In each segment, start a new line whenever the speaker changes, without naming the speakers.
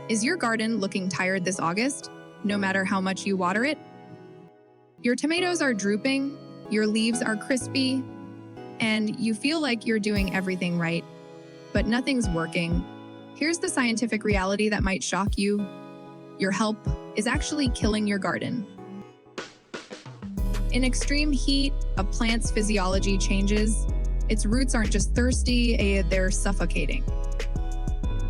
Is your garden looking tired this August, no matter how much you water it? Your tomatoes are drooping, your leaves are crispy, and you feel like you're doing everything right, but nothing's working. Here's the scientific reality that might shock you. Your help is actually killing your garden. In extreme heat, a plant's physiology changes. Its roots aren't just thirsty, they're suffocating.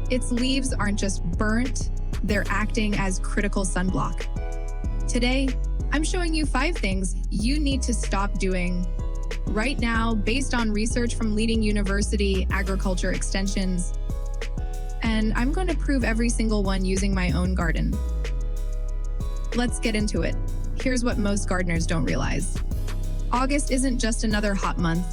Its leaves aren't just burnt, they're acting as critical sunblock. Today, I'm showing you 5 things you need to stop doing right now based on research from leading university agriculture extensions. And I'm going to prove every single one using my own garden. Let's get into it. Here's what most gardeners don't realize. August isn't just another hot month.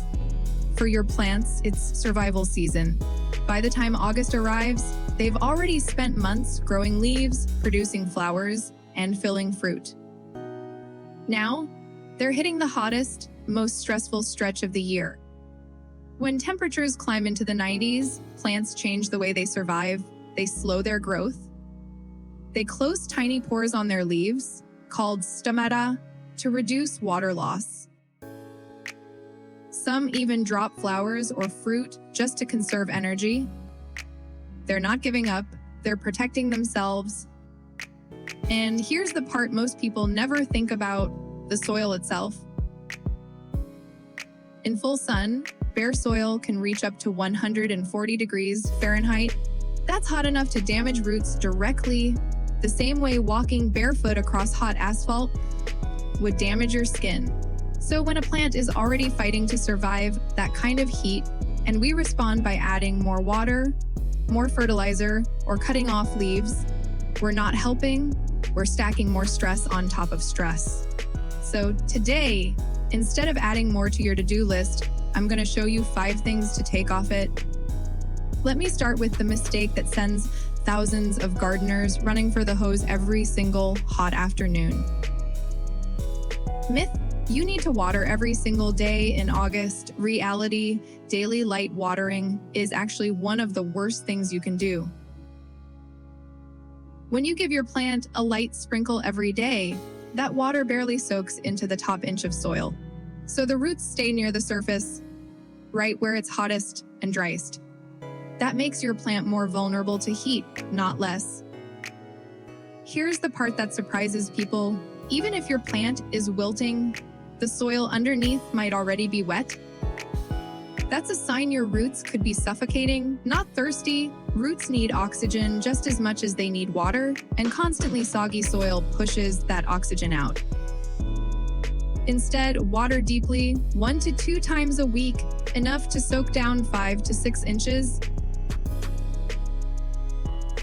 For your plants, it's survival season. By the time August arrives, they've already spent months growing leaves, producing flowers, and filling fruit. Now, they're hitting the hottest, most stressful stretch of the year. When temperatures climb into the 90s, plants change the way they survive. They slow their growth. They close tiny pores on their leaves, called stomata, to reduce water loss. Some even drop flowers or fruit just to conserve energy. They're not giving up, they're protecting themselves. And here's the part most people never think about: the soil itself. In full sun, bare soil can reach up to 140 degrees Fahrenheit. That's hot enough to damage roots directly, the same way walking barefoot across hot asphalt would damage your skin. So when a plant is already fighting to survive that kind of heat, and we respond by adding more water, more fertilizer, or cutting off leaves, we're not helping, we're stacking more stress on top of stress. So today, instead of adding more to your to-do list, I'm going to show you 5 things to take off it. Let me start with the mistake that sends thousands of gardeners running for the hose every single hot afternoon. Myth: you need to water every single day in August. Reality: daily light watering is actually one of the worst things you can do. When you give your plant a light sprinkle every day, that water barely soaks into the top inch of soil. So the roots stay near the surface, right where it's hottest and driest. That makes your plant more vulnerable to heat, not less. Here's the part that surprises people. Even if your plant is wilting, the soil underneath might already be wet. That's a sign your roots could be suffocating, not thirsty. Roots need oxygen just as much as they need water, and constantly soggy soil pushes that oxygen out. Instead, water deeply, 1 to 2 times a week, enough to soak down 5 to 6 inches.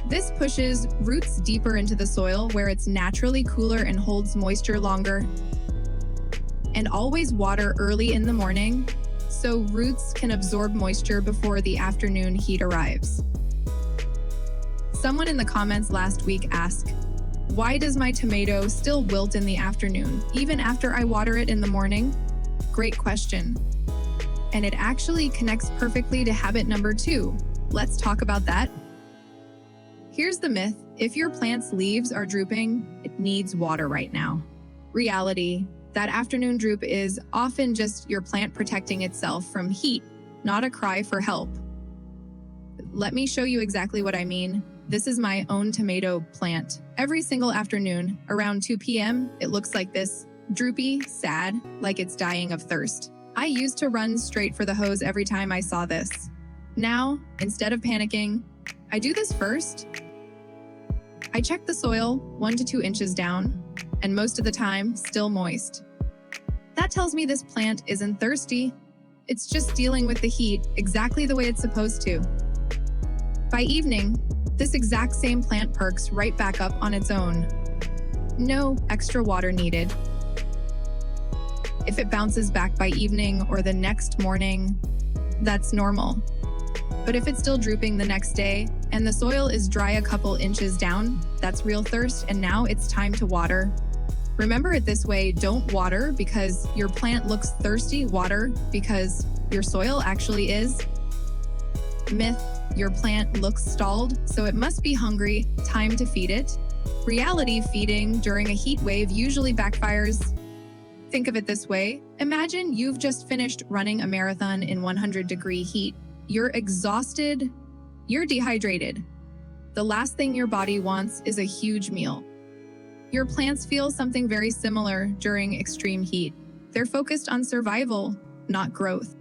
This pushes roots deeper into the soil where it's naturally cooler and holds moisture longer. And always water early in the morning, so roots can absorb moisture before the afternoon heat arrives. Someone in the comments last week asked, "Why does my tomato still wilt in the afternoon, even after I water it in the morning?" Great question. And it actually connects perfectly to habit number 2. Let's talk about that. Here's the myth: if your plant's leaves are drooping, it needs water right now. Reality: that afternoon droop is often just your plant protecting itself from heat, not a cry for help. Let me show you exactly what I mean. This is my own tomato plant. Every single afternoon, around 2 p.m., it looks like this: droopy, sad, like it's dying of thirst. I used to run straight for the hose every time I saw this. Now, instead of panicking, I do this first. I check the soil 1 to 2 inches down, and most of the time, still moist. That tells me this plant isn't thirsty. It's just dealing with the heat exactly the way it's supposed to. By evening, this exact same plant perks right back up on its own. No extra water needed. If it bounces back by evening or the next morning, that's normal. But if it's still drooping the next day and the soil is dry a couple inches down, that's real thirst, and now it's time to water. Remember it this way: don't water because your plant looks thirsty, water because your soil actually is. Myth: Your plant looks stalled, so it must be hungry. Time to feed it. Reality feeding during a heat wave usually backfires. Think of it this way. Imagine you've just finished running a marathon in 100-degree heat. You're exhausted. You're dehydrated. The last thing your body wants is a huge meal. Your plants feel something very similar during extreme heat. They're focused on survival, not growth.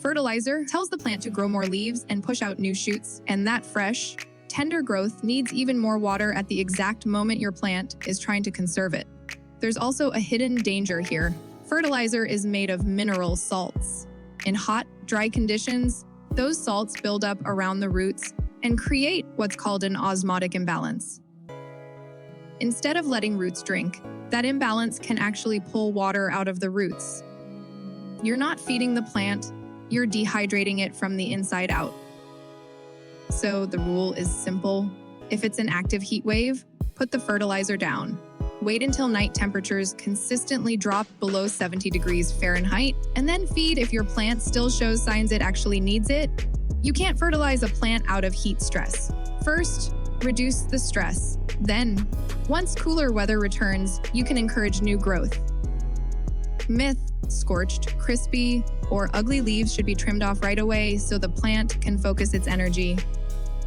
Fertilizer tells the plant to grow more leaves and push out new shoots, and that fresh, tender growth needs even more water at the exact moment your plant is trying to conserve it. There's also a hidden danger here. Fertilizer is made of mineral salts. In hot, dry conditions, those salts build up around the roots and create what's called an osmotic imbalance. Instead of letting roots drink, that imbalance can actually pull water out of the roots. You're not feeding the plant, you're dehydrating it from the inside out. So the rule is simple. If it's an active heat wave, put the fertilizer down. Wait until night temperatures consistently drop below 70 degrees Fahrenheit, and then feed if your plant still shows signs it actually needs it. You can't fertilize a plant out of heat stress. First, reduce the stress. Then, once cooler weather returns, you can encourage new growth. Myth: scorched, crispy, or ugly leaves should be trimmed off right away so the plant can focus its energy.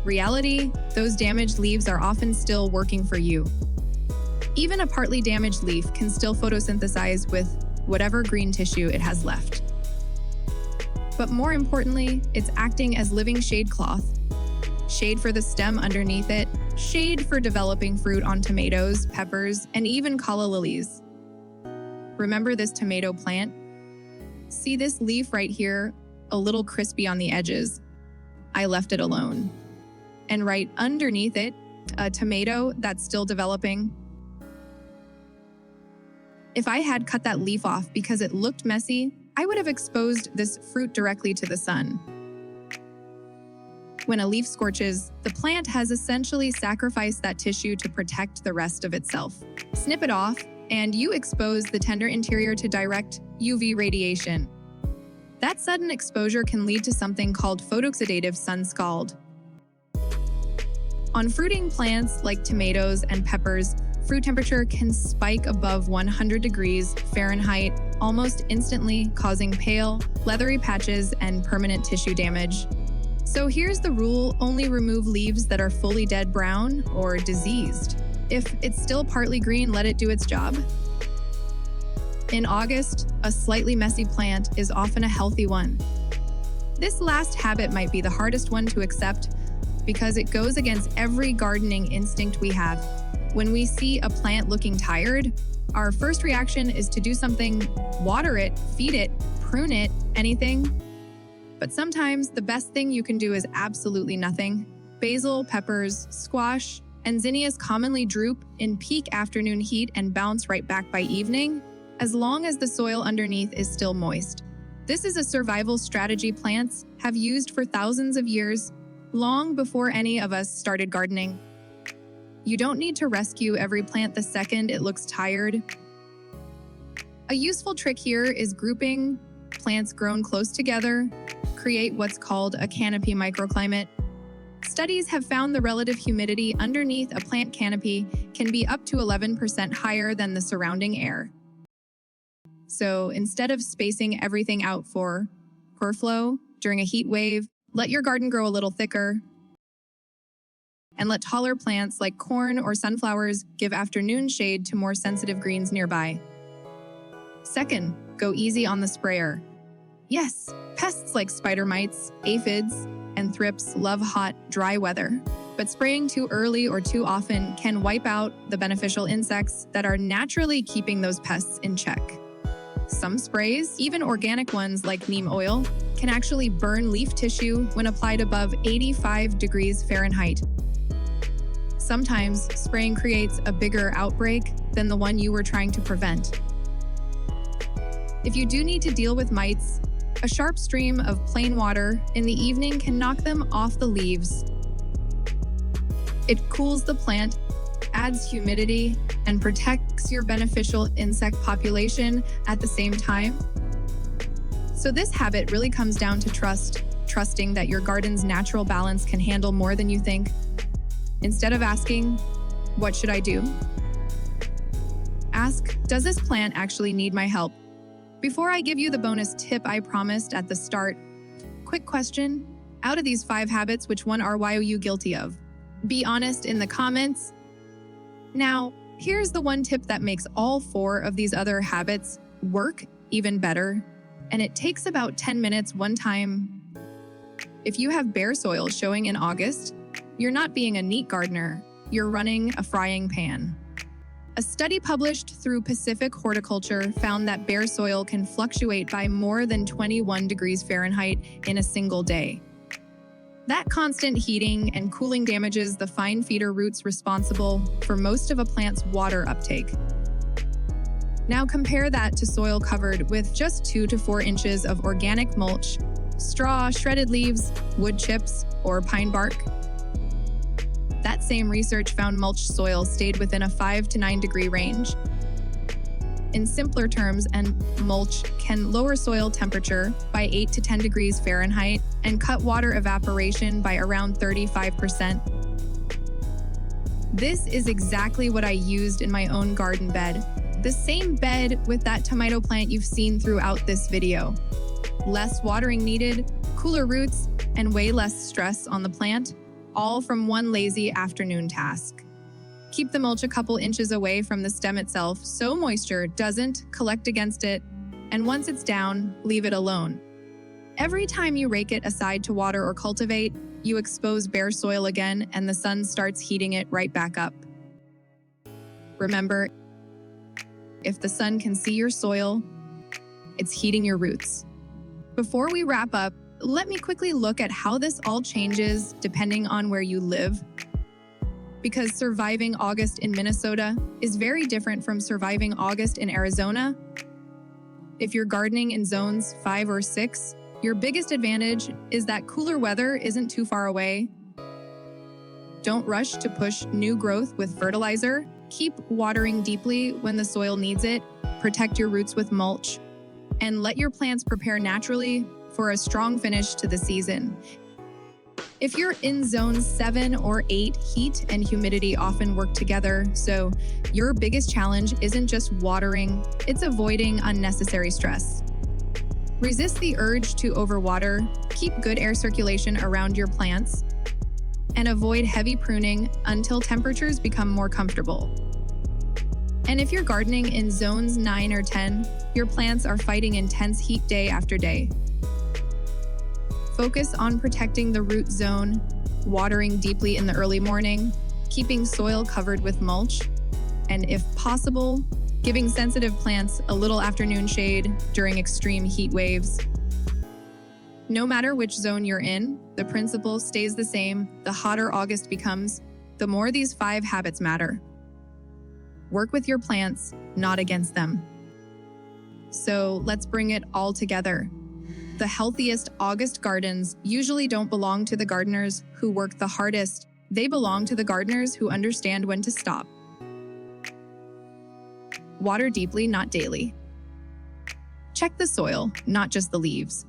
Reality: those damaged leaves are often still working for you. Even a partly damaged leaf can still photosynthesize with whatever green tissue it has left. But more importantly, it's acting as living shade cloth. Shade for the stem underneath it, shade for developing fruit on tomatoes, peppers, and even calla lilies. Remember this tomato plant? See this leaf right here, a little crispy on the edges? I left it alone. And right underneath it, a tomato that's still developing. If I had cut that leaf off because it looked messy, I would have exposed this fruit directly to the sun. When a leaf scorches, the plant has essentially sacrificed that tissue to protect the rest of itself. Snip it off, and you expose the tender interior to direct UV radiation. That sudden exposure can lead to something called photooxidative sun scald. On fruiting plants like tomatoes and peppers, fruit temperature can spike above 100 degrees Fahrenheit almost instantly, causing pale, leathery patches and permanent tissue damage. So here's the rule: only remove leaves that are fully dead brown or diseased. If it's still partly green, let it do its job. In August, a slightly messy plant is often a healthy one. This last habit might be the hardest one to accept because it goes against every gardening instinct we have. When we see a plant looking tired, our first reaction is to do something: water it, feed it, prune it, anything. But sometimes the best thing you can do is absolutely nothing. Basil, peppers, squash, and zinnias commonly droop in peak afternoon heat and bounce right back by evening, as long as the soil underneath is still moist. This is a survival strategy plants have used for thousands of years, long before any of us started gardening. You don't need to rescue every plant the second it looks tired. A useful trick here is grouping plants grown close together, create what's called a canopy microclimate. Studies have found the relative humidity underneath a plant canopy can be up to 11% higher than the surrounding air. So instead of spacing everything out for flow during a heat wave, let your garden grow a little thicker, and let taller plants like corn or sunflowers give afternoon shade to more sensitive greens nearby. Second, go easy on the sprayer. Yes, pests like spider mites, aphids, and thrips love hot, dry weather. But spraying too early or too often can wipe out the beneficial insects that are naturally keeping those pests in check. Some sprays, even organic ones like neem oil, can actually burn leaf tissue when applied above 85 degrees Fahrenheit. Sometimes spraying creates a bigger outbreak than the one you were trying to prevent. If you do need to deal with mites, a sharp stream of plain water in the evening can knock them off the leaves. It cools the plant, adds humidity, and protects your beneficial insect population at the same time. So this habit really comes down to trust. trusting that your garden's natural balance can handle more than you think. Instead of asking, "What should I do?" ask, "Does this plant actually need my help?" Before I give you the bonus tip I promised at the start, quick question: out of these 5 habits, which one are you guilty of? Be honest in the comments. Now, here's the one tip that makes all 4 of these other habits work even better, and it takes about 10 minutes one time. If you have bare soil showing in August, you're not being a neat gardener, you're running a frying pan. A study published through Pacific Horticulture found that bare soil can fluctuate by more than 21 degrees Fahrenheit in a single day. That constant heating and cooling damages the fine feeder roots responsible for most of a plant's water uptake. Now compare that to soil covered with just 2 to 4 inches of organic mulch, straw, shredded leaves, wood chips, or pine bark. That same research found mulched soil stayed within a 5 to 9 degree range. In simpler terms, mulch can lower soil temperature by 8 to 10 degrees Fahrenheit and cut water evaporation by around 35%. This is exactly what I used in my own garden bed. The same bed with that tomato plant you've seen throughout this video. Less watering needed, cooler roots, and way less stress on the plant, all from one lazy afternoon task. Keep the mulch a couple inches away from the stem itself so moisture doesn't collect against it, and once it's down, leave it alone. Every time you rake it aside to water or cultivate, you expose bare soil again and the sun starts heating it right back up. Remember, if the sun can see your soil, it's heating your roots. Before we wrap up, let me quickly look at how this all changes depending on where you live. Because surviving August in Minnesota is very different from surviving August in Arizona. If you're gardening in zones 5 or 6, your biggest advantage is that cooler weather isn't too far away. Don't rush to push new growth with fertilizer. Keep watering deeply when the soil needs it. Protect your roots with mulch. And let your plants prepare naturally for a strong finish to the season. If you're in zones 7 or 8, heat and humidity often work together, so your biggest challenge isn't just watering, it's avoiding unnecessary stress. Resist the urge to overwater, keep good air circulation around your plants, and avoid heavy pruning until temperatures become more comfortable. And if you're gardening in zones 9 or 10, your plants are fighting intense heat day after day. Focus on protecting the root zone, watering deeply in the early morning, keeping soil covered with mulch, and if possible, giving sensitive plants a little afternoon shade during extreme heat waves. No matter which zone you're in, the principle stays the same. The hotter August becomes, the more these 5 habits matter. Work with your plants, not against them. So let's bring it all together. The healthiest August gardens usually don't belong to the gardeners who work the hardest. They belong to the gardeners who understand when to stop. Water deeply, not daily. Check the soil, not just the leaves.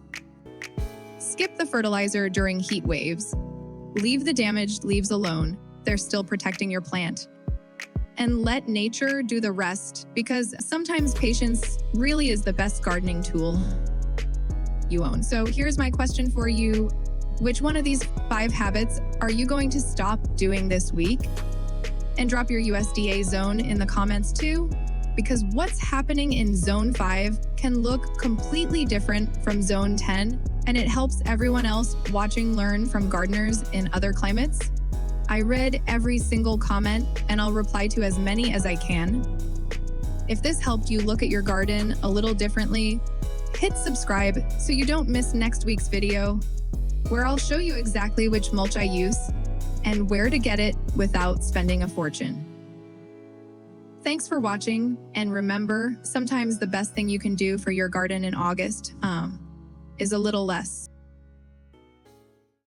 Skip the fertilizer during heat waves. Leave the damaged leaves alone. They're still protecting your plant. And let nature do the rest, because sometimes patience really is the best gardening tool you own. So here's my question for you. Which one of these 5 habits are you going to stop doing this week? And drop your USDA zone in the comments too, because what's happening in zone 5 can look completely different from zone 10, and it helps everyone else watching learn from gardeners in other climates. I read every single comment and I'll reply to as many as I can. If this helped you look at your garden a little differently, hit subscribe so you don't miss next week's video, where I'll show you exactly which mulch I use and where to get it without spending a fortune. Thanks for watching, and remember, sometimes the best thing you can do for your garden in August is a little less.